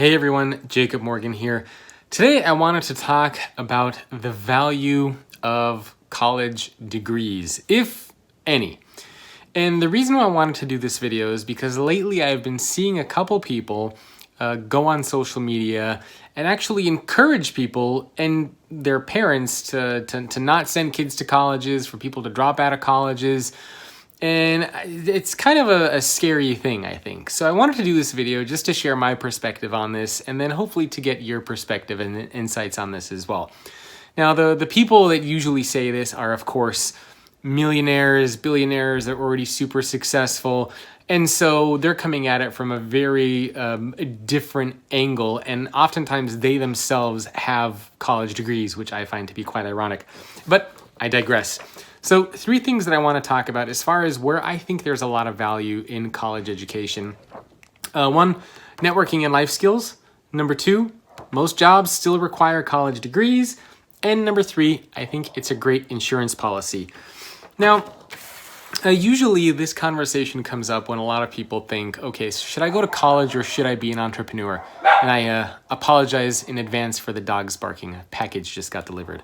Hey everyone, Jacob Morgan here. Today I wanted to talk about the value of college degrees, if any. And the reason why I wanted to do this video is because lately I've been seeing a couple people go on social media and actually encourage people and their parents to not send kids to colleges, for people to drop out of colleges. And it's kind of a scary thing, I think. So I wanted to do this video just to share my perspective on this, and then hopefully to get your perspective and insights on this as well. Now, the people that usually say this are, of course, millionaires, billionaires that are already super successful. And so they're coming at it from a very different angle. And oftentimes they themselves have college degrees, which I find to be quite ironic. But I digress. So 3 things that I want to talk about as far as where I think there's a lot of value in college education. 1, networking and life skills. Number 2, most jobs still require college degrees. And number 3, I think it's a great insurance policy. Now, usually this conversation comes up when a lot of people think, okay, so should I go to college or should I be an entrepreneur? And I apologize in advance for the dogs barking. A package just got delivered.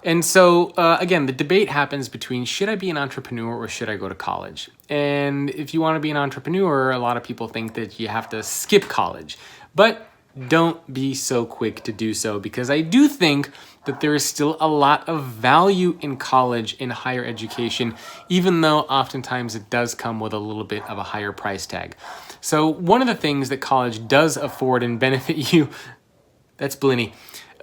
And so, again, the debate happens between should I be an entrepreneur or should I go to college? And if you want to be an entrepreneur, a lot of people think that you have to skip college. But don't be so quick to do so, because I do think that there is still a lot of value in college, in higher education, even though oftentimes it does come with a little bit of a higher price tag. So one of the things that college does afford and benefit you, that's Blinny.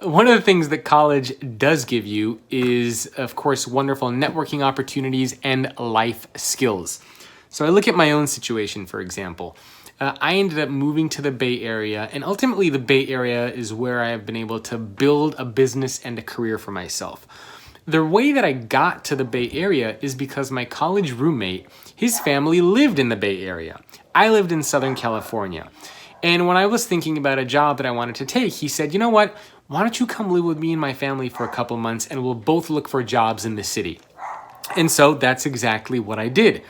One of the things that college does give you is, of course, wonderful networking opportunities and life skills. So I look at my own situation, for example. I ended up moving to the Bay Area, and ultimately the Bay Area is where I have been able to build a business and a career for myself. The way that I got to the Bay Area is because my college roommate, his family lived in the Bay Area. I lived in Southern California. And when I was thinking about a job that I wanted to take, he said, you know what? Why don't you come live with me and my family for a couple months and we'll both look for jobs in the city. And so that's exactly what I did.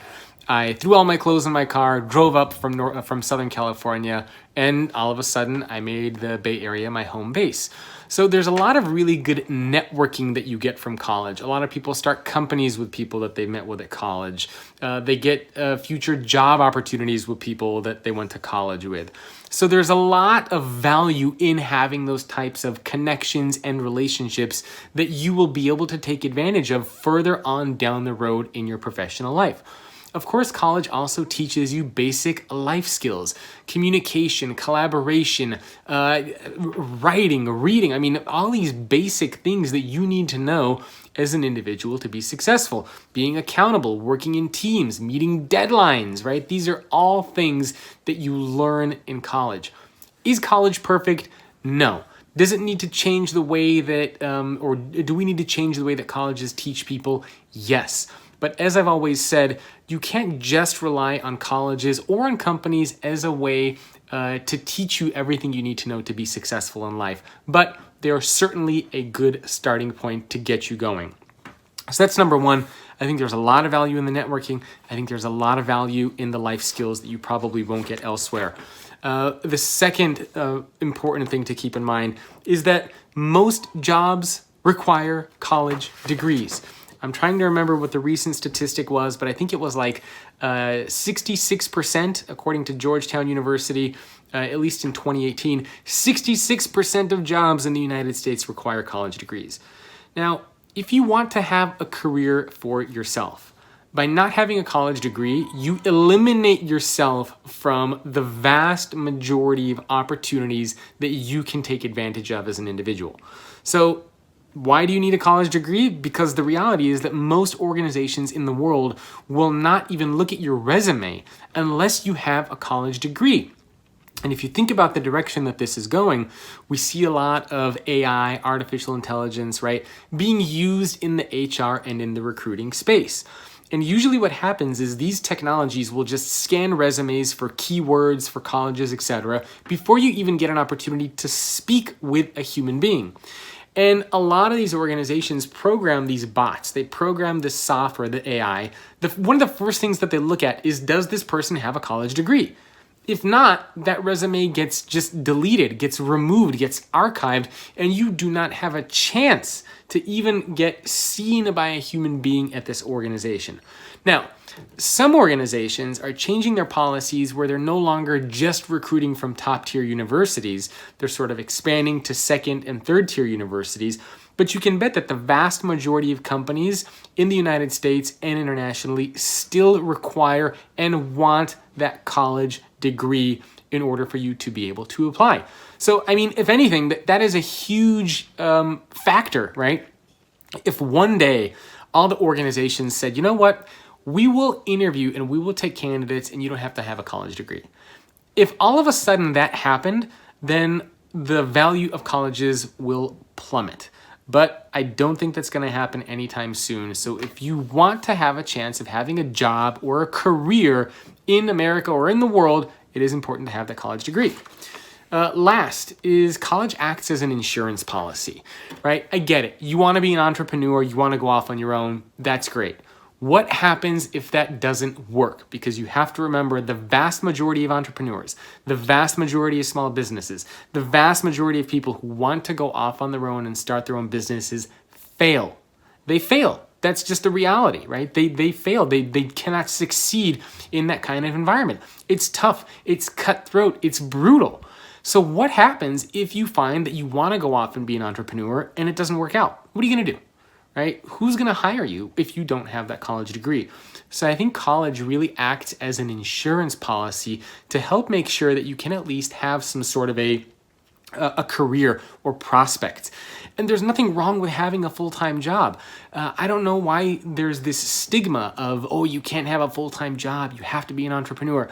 I threw all my clothes in my car, drove up from Southern California, and all of a sudden I made the Bay Area my home base. So there's a lot of really good networking that you get from college. A lot of people start companies with people that they met with at college. They get future job opportunities with people that they went to college with. So there's a lot of value in having those types of connections and relationships that you will be able to take advantage of further on down the road in your professional life. Of course, college also teaches you basic life skills, communication, collaboration, writing, reading. I mean, all these basic things that you need to know as an individual to be successful. Being accountable, working in teams, meeting deadlines, right? These are all things that you learn in college. Is college perfect? No. Does it need to change the way that, or do we need to change the way that colleges teach people? Yes. But as I've always said, you can't just rely on colleges or on companies as a way to teach you everything you need to know to be successful in life. But they are certainly a good starting point to get you going. So that's number 1. I think there's a lot of value in the networking. I think there's a lot of value in the life skills that you probably won't get elsewhere. The second important thing to keep in mind is that most jobs require college degrees. I'm trying to remember what the recent statistic was, but I think it was like 66%, according to Georgetown University, at least in 2018, 66% of jobs in the United States require college degrees. Now, if you want to have a career for yourself, by not having a college degree, you eliminate yourself from the vast majority of opportunities that you can take advantage of as an individual. So, why do you need a college degree? Because the reality is that most organizations in the world will not even look at your resume unless you have a college degree. And if you think about the direction that this is going, we see a lot of AI, artificial intelligence, right, being used in the HR and in the recruiting space. And usually what happens is these technologies will just scan resumes for keywords, for colleges, etc., before you even get an opportunity to speak with a human being. And a lot of these organizations program these bots. They program this software, the AI. One of the first things that they look at is, does this person have a college degree? If not, that resume gets just deleted, gets removed, gets archived, and you do not have a chance to even get seen by a human being at this organization. Now, some organizations are changing their policies where they're no longer just recruiting from top tier universities. They're sort of expanding to second and third tier universities. But you can bet that the vast majority of companies in the United States and internationally still require and want that college degree in order for you to be able to apply. So, I mean, if anything, that is a huge factor, right? If one day all the organizations said, you know what, we will interview and we will take candidates and you don't have to have a college degree. If all of a sudden that happened, then the value of colleges will plummet. But I don't think that's going to happen anytime soon. So if you want to have a chance of having a job or a career in America or in the world, it is important to have that college degree. Last is college acts as an insurance policy, right? I get it. You want to be an entrepreneur. You want to go off on your own. That's great. What happens if that doesn't work? Because you have to remember the vast majority of entrepreneurs, the vast majority of small businesses, the vast majority of people who want to go off on their own and start their own businesses fail. They fail. That's just the reality, right? They fail. They cannot succeed in that kind of environment. It's tough. It's cutthroat. It's brutal. So what happens if you find that you want to go off and be an entrepreneur and it doesn't work out? What are you going to do? Right? Who's going to hire you if you don't have that college degree? So I think college really acts as an insurance policy to help make sure that you can at least have some sort of a career or prospect. And there's nothing wrong with having a full-time job. I don't know why there's this stigma of, oh, you can't have a full-time job. You have to be an entrepreneur.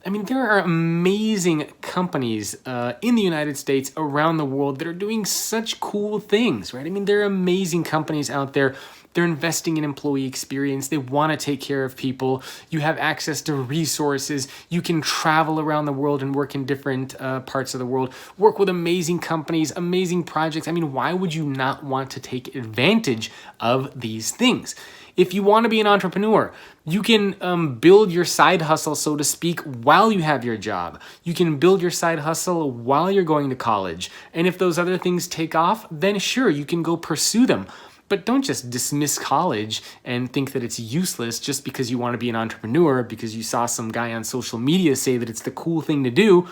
I mean, there are amazing companies in the United States, around the world, that are doing such cool things, right? I mean, there are amazing companies out there. They're investing in employee experience. They want to take care of people. You have access to resources. You can travel around the world and work in different parts of the world, work with amazing companies, amazing projects. I mean, why would you not want to take advantage of these things? If you want to be an entrepreneur, you can build your side hustle, so to speak, while you have your job. You can build your side hustle while you're going to college. And if those other things take off, then sure, you can go pursue them. But don't just dismiss college and think that it's useless just because you want to be an entrepreneur, because you saw some guy on social media say that it's the cool thing to do.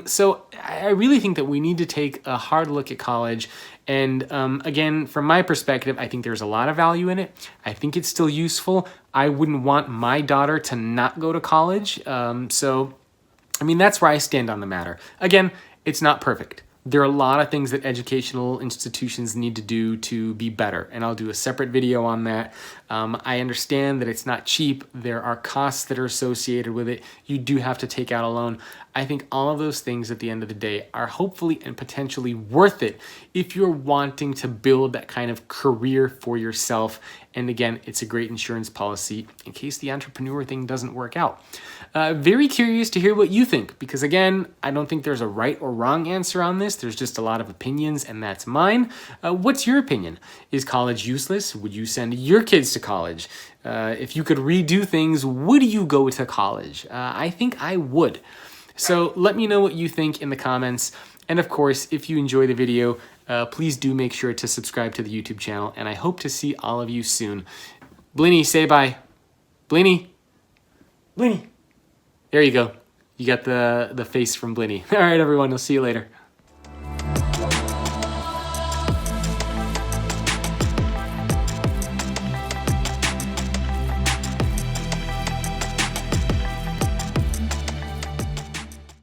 So I really think that we need to take a hard look at college. And again, from my perspective, I think there's a lot of value in it. I think it's still useful. I wouldn't want my daughter to not go to college. So, I mean, that's where I stand on the matter. Again, it's not perfect. There are a lot of things that educational institutions need to do to be better, and I'll do a separate video on that. I understand that it's not cheap. There are costs that are associated with it. You do have to take out a loan. I think all of those things at the end of the day are hopefully and potentially worth it if you're wanting to build that kind of career for yourself. And again, it's a great insurance policy in case the entrepreneur thing doesn't work out. Very curious to hear what you think, because again, I don't think there's a right or wrong answer on this. There's just a lot of opinions, and that's mine. What's your opinion? Is college useless? Would you send your kids to college? If you could redo things, would you go to college? I think I would. So let me know what you think in the comments. And of course, if you enjoy the video, please do make sure to subscribe to the YouTube channel. And I hope to see all of you soon. Blinny, say bye. Blinny. Blinny. There you go. You got the face from Blinny. All right, everyone. I'll see you later.